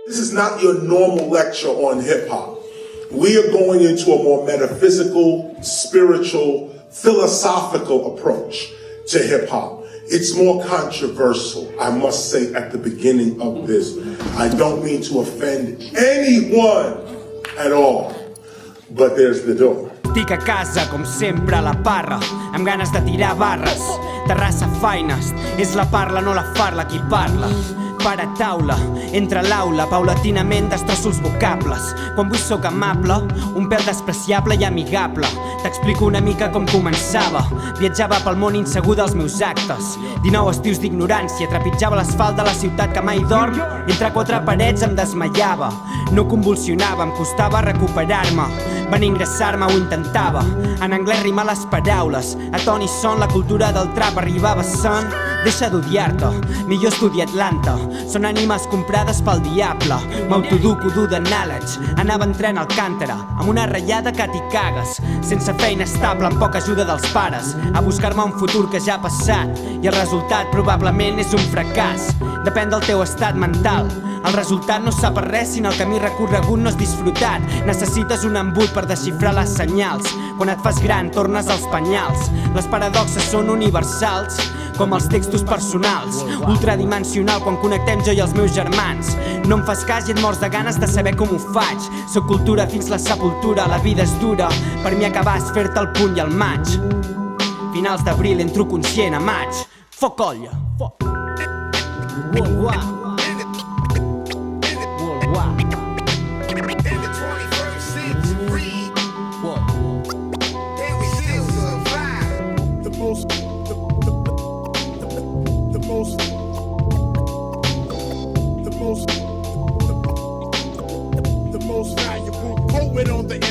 This is not your normal lecture on hip-hop. We are going into a more metaphysical, spiritual, philosophical approach to hip-hop. It's more controversial, I must say, at the beginning of this. I don't mean to offend anyone at all, but there's the door. Estic a casa, com sempre, a la parra, amb ganes de tirar barres. Terrassa Faines, és la parla, no la farla qui parla. Para taula, entre l'aula, paulatinament destrosso els vocables. Quan vull soc amable, un pèl despreciable i amigable. T'explico una mica com començava. Viatjava pel món insegur dels meus actes. 19 estius d'ignorància, trepitjava l'asfalt de la ciutat que mai dorm. Entre quatre parets em desmaiava. No convulsionava, em costava recuperar-me. Van ingressar-me, ho intentava. En anglès rimar les paraules. A ton i son, la cultura del trap arribava sent. Deixa d'odiar-te, millor estudia Atlanta. Són ànimes comprades pel diable. M'autoduco dur de knowledge. Anava en tren al Alcántara, amb una ratllada que t'hi cagues. Sense feina estable, amb poca ajuda dels pares, a buscar-me un futur que ja ha passat. I el resultat probablement és un fracàs. Depèn del teu estat mental. El resultat no sap per res si el camí recorregut no és disfrutat. Necessites un embut per desxifrar les senyals. Quan et fas gran tornes als penyals. Les paradoxes són universals, com els textos personals. Ultradimensional quan connectem jo i els meus germans. No em fas cas i et mors de ganes de saber com ho faig. Soc cultura fins la sepultura, la vida és dura. Per mi acabar és fer-te el puny i el maig. Finals d'abril entro conscient a maig. Foc olla. The most valuable poet on the